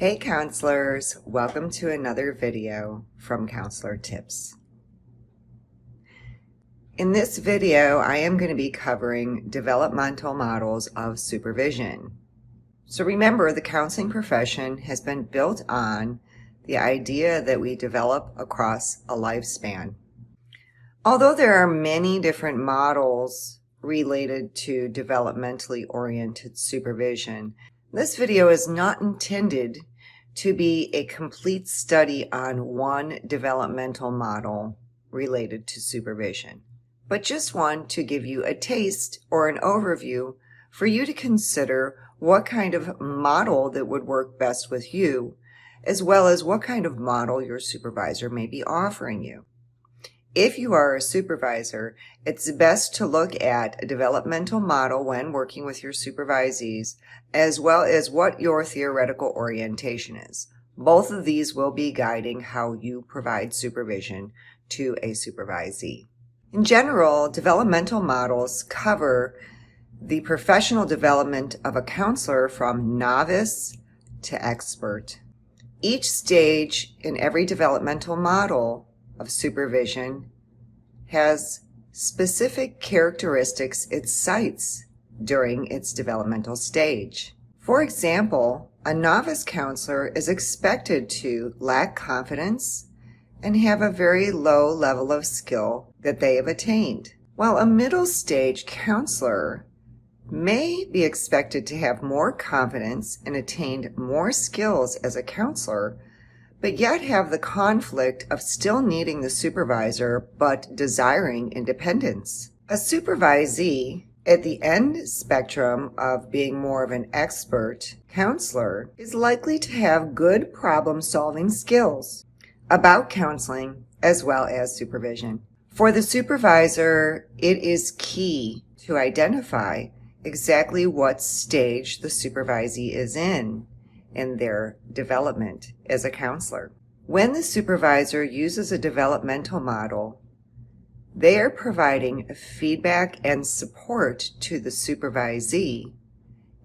Hey counselors, welcome to another video from Counselor Tips. In this video, I am going to be covering developmental models of supervision. So remember, the counseling profession has been built on the idea that we develop across a lifespan. Although there are many different models related to developmentally oriented supervision, this video is not intended to be a complete study on one developmental model related to supervision, but just one to give you a taste or an overview for you to consider what kind of model that would work best with you, as well as what kind of model your supervisor may be offering you. If you are a supervisor, it's best to look at a developmental model when working with your supervisees, as well as what your theoretical orientation is. Both of these will be guiding how you provide supervision to a supervisee. In general, developmental models cover the professional development of a counselor from novice to expert. Each stage in every developmental model of supervision has specific characteristics it cites during its developmental stage. For example, a novice counselor is expected to lack confidence and have a very low level of skill that they have attained, while a middle stage counselor may be expected to have more confidence and attained more skills as a counselor, but yet have the conflict of still needing the supervisor but desiring independence. A supervisee at the end spectrum of being more of an expert counselor is likely to have good problem-solving skills about counseling as well as supervision. For the supervisor, it is key to identify exactly what stage the supervisee is in their development as a counselor. When the supervisor uses a developmental model, they are providing feedback and support to the supervisee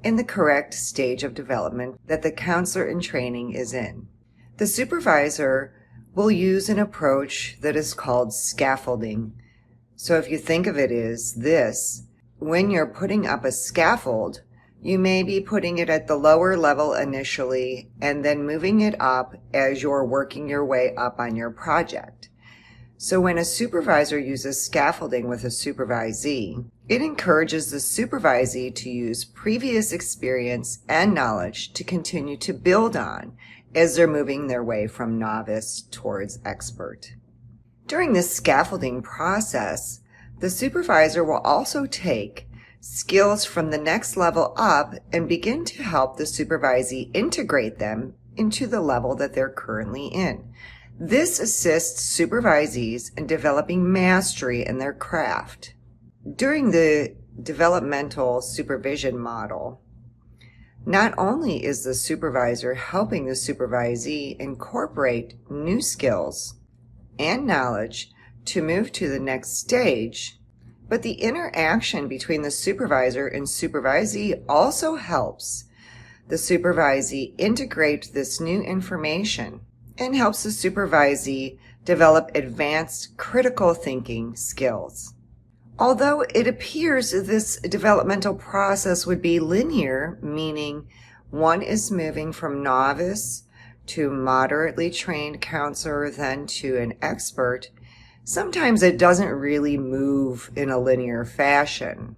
in the correct stage of development that the counselor in training is in. The supervisor will use an approach that is called scaffolding. So if you think of it as this, when you're putting up a scaffold, you may be putting it at the lower level initially and then moving it up as you're working your way up on your project. So when a supervisor uses scaffolding with a supervisee, it encourages the supervisee to use previous experience and knowledge to continue to build on as they're moving their way from novice towards expert. During this scaffolding process, the supervisor will also take skills from the next level up and begin to help the supervisee integrate them into the level that they're currently in. This assists supervisees in developing mastery in their craft. During the developmental supervision model, not only is the supervisor helping the supervisee incorporate new skills and knowledge to move to the next stage, but the interaction between the supervisor and supervisee also helps the supervisee integrate this new information and helps the supervisee develop advanced critical thinking skills. Although it appears this developmental process would be linear, meaning one is moving from novice to moderately trained counselor, then to an expert, sometimes it doesn't really move in a linear fashion.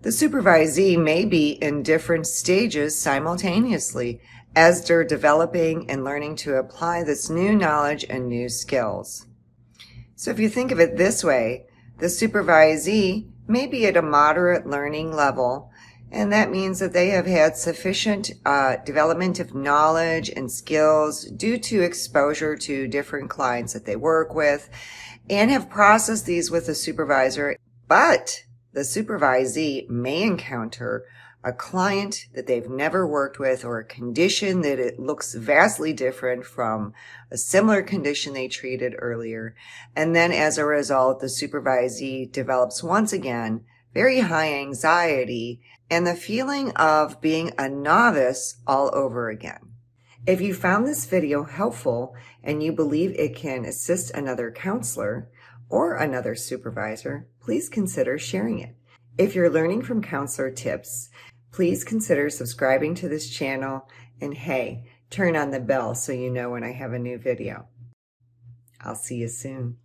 The supervisee may be in different stages simultaneously as they're developing and learning to apply this new knowledge and new skills. So if you think of it this way, the supervisee may be at a moderate learning level, and that means that they have had sufficient development of knowledge and skills due to exposure to different clients that they work with and have processed these with the supervisor, but the supervisee may encounter a client that they've never worked with or a condition that it looks vastly different from a similar condition they treated earlier. And then as a result, the supervisee develops once again very high anxiety and the feeling of being a novice all over again. If you found this video helpful and you believe it can assist another counselor or another supervisor, please consider sharing it. If you're learning from counselor tips, please consider subscribing to this channel, and hey, turn on the bell so you know when I have a new video. I'll see you soon.